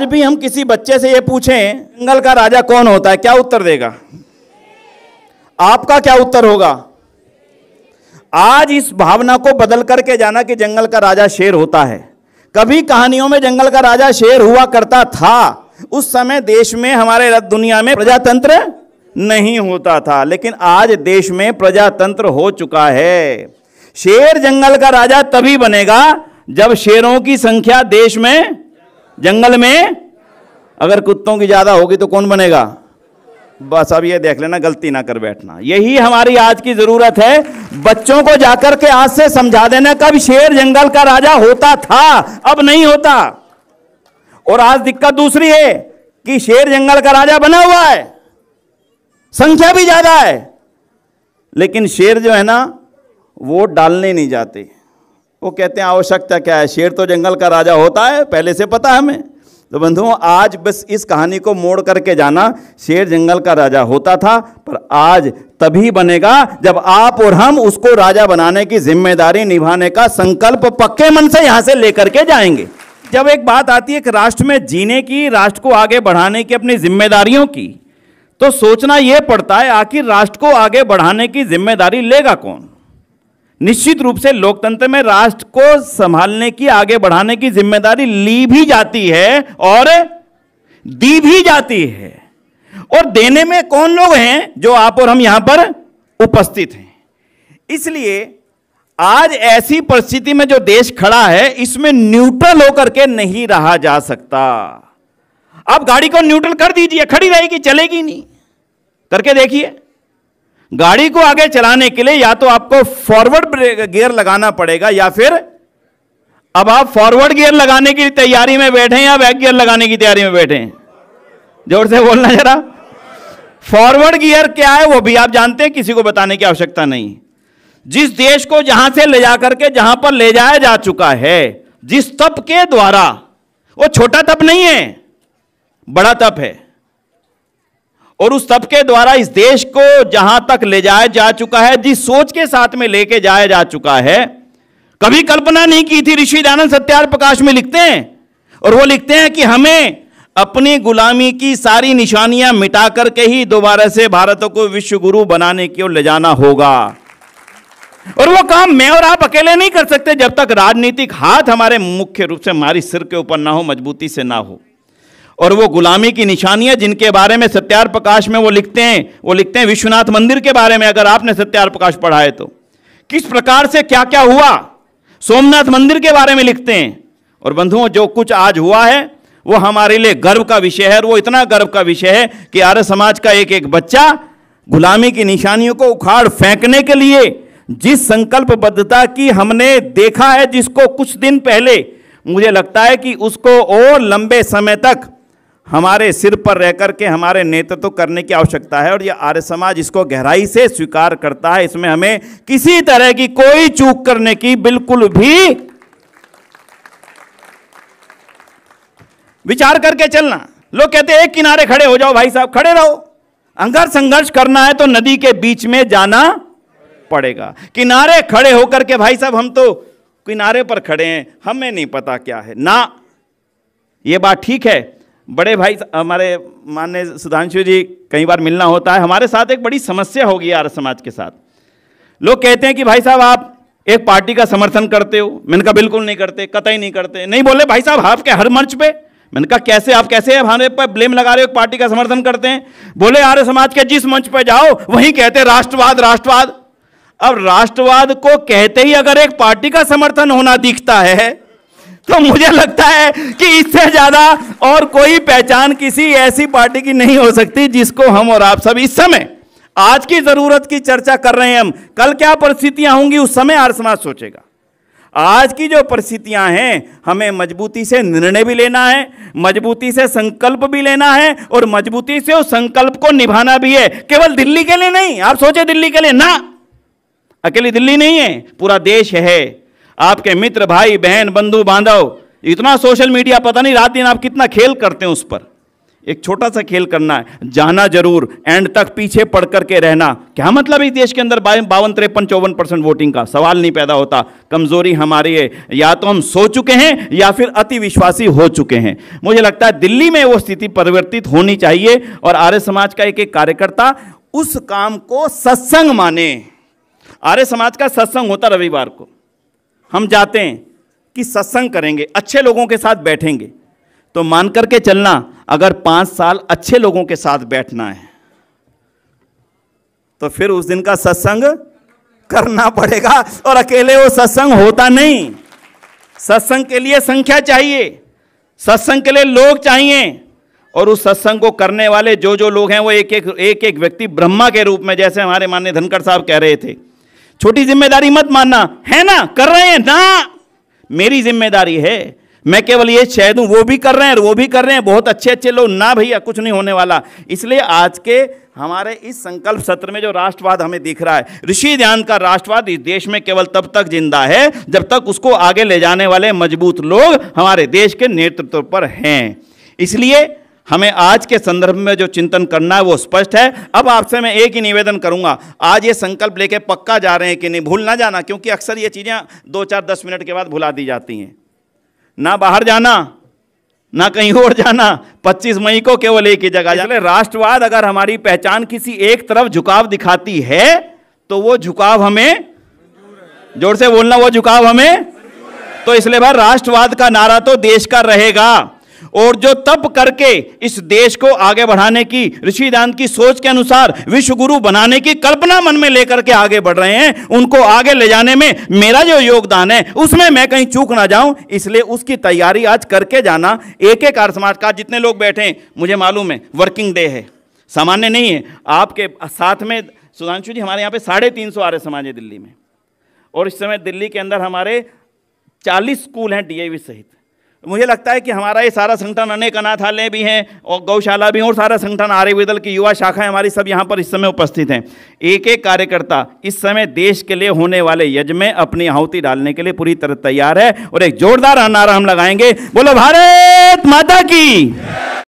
आज भी हम किसी बच्चे से ये पूछें जंगल का राजा कौन होता है, क्या उत्तर देगा? आपका क्या उत्तर होगा? आज इस भावना को बदल करके जाना कि जंगल का राजा शेर होता है। कभी कहानियों में जंगल का राजा शेर हुआ करता था। उस समय देश में, हमारे दुनिया में प्रजातंत्र नहीं होता था, लेकिन आज देश में प्रजातंत्र हो चुका है। शेर जंगल का राजा तभी बनेगा जब शेरों की संख्या देश में, जंगल में, अगर कुत्तों की ज्यादा होगी तो कौन बनेगा? बस अब ये देख लेना, गलती ना कर बैठना। यही हमारी आज की जरूरत है। बच्चों को जाकर के आज से समझा देना कब शेर जंगल का राजा होता था, अब नहीं होता। और आज दिक्कत दूसरी है कि शेर जंगल का राजा बना हुआ है, संख्या भी ज्यादा है, लेकिन शेर जो है ना वो डालने नहीं जाते। वो कहते हैं आवश्यकता क्या है, शेर तो जंगल का राजा होता है, पहले से पता है हमें। तो बंधुओं, आज बस इस कहानी को मोड़ करके जाना, शेर जंगल का राजा होता था, पर आज तभी बनेगा जब आप और हम उसको राजा बनाने की जिम्मेदारी निभाने का संकल्प पक्के मन से यहां से लेकर के जाएंगे। जब एक बात आती है कि राष्ट्र में जीने की, राष्ट्र को आगे बढ़ाने की, अपनी जिम्मेदारियों की, तो सोचना यह पड़ता है आखिर राष्ट्र को आगे बढ़ाने की जिम्मेदारी लेगा कौन? निश्चित रूप से लोकतंत्र में राष्ट्र को संभालने की, आगे बढ़ाने की जिम्मेदारी ली भी जाती है और दी भी जाती है। और देने में कौन लोग हैं? जो आप और हम यहां पर उपस्थित हैं। इसलिए आज ऐसी परिस्थिति में जो देश खड़ा है, इसमें न्यूट्रल होकर के नहीं रहा जा सकता। आप गाड़ी को न्यूट्रल कर दीजिए, खड़ी रहेगी, चलेगी नहीं। करके देखिए, गाड़ी को आगे चलाने के लिए या तो आपको फॉरवर्ड गियर लगाना पड़ेगा, या फिर अब आप फॉरवर्ड गियर लगाने की तैयारी में बैठे हैं या बैक गियर लगाने की तैयारी में बैठे हैं? जोर से बोलना जरा। फॉरवर्ड गियर क्या है वो भी आप जानते हैं, किसी को बताने की आवश्यकता नहीं। जिस देश को जहां से ले जाकर के जहां पर ले जाया जा चुका है, जिस तप के द्वारा, वो छोटा तप नहीं है, बड़ा तप है, और उस तप के द्वारा इस देश को जहां तक ले जाया जा चुका है, जिस सोच के साथ में लेके जाया जा चुका है, कभी कल्पना नहीं की थी। ऋषि दयानंद सत्यार्थ प्रकाश में लिखते हैं, और वो लिखते हैं कि हमें अपनी गुलामी की सारी निशानियां मिटा करके ही दोबारा से भारत को विश्व गुरु बनाने की ओर ले जाना होगा। और वो काम मैं और आप अकेले नहीं कर सकते जब तक राजनीतिक हाथ हमारे मुख्य रूप से हमारी सिर के ऊपर ना हो, मजबूती से ना हो। और वो गुलामी की निशानियां जिनके बारे में सत्यार्थ प्रकाश में वो लिखते हैं विश्वनाथ मंदिर के बारे में, अगर आपने सत्यार्थ प्रकाश पढ़ा है तो, किस प्रकार से क्या क्या हुआ, सोमनाथ मंदिर के बारे में लिखते हैं। और बंधुओं, जो कुछ आज हुआ है वो हमारे लिए गर्व का विषय है। और वो इतना गर्व का विषय है कि आर्य समाज का एक एक बच्चा गुलामी की निशानियों को उखाड़ फेंकने के लिए जिस संकल्पबद्धता की हमने देखा है, जिसको कुछ दिन पहले मुझे लगता है कि उसको और लंबे समय तक हमारे सिर पर रह करके हमारे नेतृत्व करने की आवश्यकता है। और यह आर्य समाज इसको गहराई से स्वीकार करता है। इसमें हमें किसी तरह की कोई चूक करने की बिल्कुल भी विचार करके चलना। लोग कहते हैं एक किनारे खड़े हो जाओ, भाई साहब खड़े रहो। अगर संघर्ष करना है तो नदी के बीच में जाना पड़ेगा। किनारे खड़े होकर के भाई साहब हम तो किनारे पर खड़े हैं, हमें नहीं पता क्या है ना, ये बात ठीक है। बड़े भाई हमारे माननीय सुधांशु जी कई बार मिलना होता है, हमारे साथ एक बड़ी समस्या होगी आर्य समाज के साथ। लोग कहते हैं कि भाई साहब आप एक पार्टी का समर्थन करते हो। मैंने कहा बिल्कुल नहीं करते, कतई नहीं करते। नहीं बोले भाई साहब आपके हर मंच पे। मैंने कहा कैसे, आप कैसे हमारे पर ब्लेम लगा रहे हो, पार्टी का समर्थन करते हैं। बोले आर्य समाज के जिस मंच पे जाओ वहीं कहते राष्ट्रवाद राष्ट्रवाद। अब राष्ट्रवाद को कहते ही अगर एक पार्टी का समर्थन होना दिखता है तो मुझे लगता है कि इससे ज्यादा और कोई पहचान किसी ऐसी पार्टी की नहीं हो सकती जिसको हम और आप सब इस समय आज की जरूरत की चर्चा कर रहे हैं। हम कल क्या परिस्थितियां होंगी उस समय आर्य समाज सोचेगा। आज की जो परिस्थितियां हैं, हमें मजबूती से निर्णय भी लेना है, मजबूती से संकल्प भी लेना है, और मजबूती से उस संकल्प को निभाना भी है। केवल दिल्ली के लिए नहीं। आप सोचे दिल्ली के लिए ना, अकेली दिल्ली नहीं है, पूरा देश है। आपके मित्र, भाई बहन, बंधु बांधव, इतना सोशल मीडिया, पता नहीं रात दिन आप कितना खेल करते हैं उस पर। एक छोटा सा खेल करना है, जाना जरूर, एंड तक पीछे पड़ करके रहना। क्या मतलब इस देश के अंदर 52, 53, 54% वोटिंग का सवाल नहीं पैदा होता। कमजोरी हमारी है, या तो हम सो चुके हैं या फिर अति विश्वासी हो चुके हैं। मुझे लगता है दिल्ली में वो स्थिति परिवर्तित होनी चाहिए और आर्य समाज का एक एक कार्यकर्ता उस काम को सत्संग माने। आर्य समाज का सत्संग होता रविवार को, हम जाते हैं कि सत्संग करेंगे, अच्छे लोगों के साथ बैठेंगे। तो मान करके चलना, अगर 5 साल अच्छे लोगों के साथ बैठना है तो फिर उस दिन का सत्संग करना पड़ेगा, और अकेले वो सत्संग होता नहीं। सत्संग के लिए संख्या चाहिए, सत्संग के लिए लोग चाहिए, और उस सत्संग को करने वाले जो जो लोग हैं वो एक एक व्यक्ति ब्रह्मा के रूप में, जैसे हमारे माननीय धनखड़ साहब कह रहे थे, छोटी जिम्मेदारी मत मानना, है ना, कर रहे हैं ना, मेरी जिम्मेदारी है, मैं केवल ये शह दूं, वो भी कर रहे हैं, वो भी कर रहे हैं, बहुत अच्छे अच्छे लोग, ना भैया कुछ नहीं होने वाला। इसलिए आज के हमारे इस संकल्प सत्र में जो राष्ट्रवाद हमें दिख रहा है, ऋषि ध्यान का राष्ट्रवाद इस देश में केवल तब तक जिंदा है जब तक उसको आगे ले जाने वाले मजबूत लोग हमारे देश के नेतृत्व पर हैं। इसलिए हमें आज के संदर्भ में जो चिंतन करना है वो स्पष्ट है। अब आपसे मैं एक ही निवेदन करूंगा, आज ये संकल्प लेके पक्का जा रहे हैं कि नहीं, भूल ना जाना, क्योंकि अक्सर ये चीजें 2, 4, 10 मिनट के बाद भुला दी जाती हैं। ना बाहर जाना, ना कहीं और जाना, 25 मई को केवल एक ही जगह जाना। राष्ट्रवाद अगर हमारी पहचान किसी एक तरफ झुकाव दिखाती है तो वो झुकाव हमें, जोर से बोलना, वो झुकाव हमें, तो इसलिए भाई राष्ट्रवाद का नारा तो देश का रहेगा, और जो तप करके इस देश को आगे बढ़ाने की, ऋषि ध्यान की सोच के अनुसार विश्व गुरु बनाने की कल्पना मन में लेकर के आगे बढ़ रहे हैं, उनको आगे ले जाने में मेरा जो योगदान है उसमें मैं कहीं चूक ना जाऊं, इसलिए उसकी तैयारी आज करके जाना। एक एक आर्य समाज का जितने लोग बैठे हैं, मुझे मालूम है वर्किंग डे है, सामान्य नहीं है। आपके साथ में सुधांशु जी, हमारे यहाँ पे 350 आर्य समाज है दिल्ली में, और इस समय दिल्ली के अंदर हमारे 40 स्कूल हैं डीएवी सहित। मुझे लगता है कि हमारा ये सारा संगठन, अनेक अनाथालय भी हैं और गौशाला भी हैं, और सारा संगठन आर्यविदल की युवा शाखा हमारी सब यहाँ पर इस समय उपस्थित हैं। एक एक कार्यकर्ता इस समय देश के लिए होने वाले यज्ञ में अपनी आहुति डालने के लिए पूरी तरह तैयार है, और एक जोरदार नारा हम लगाएंगे, बोलो भारत माता की।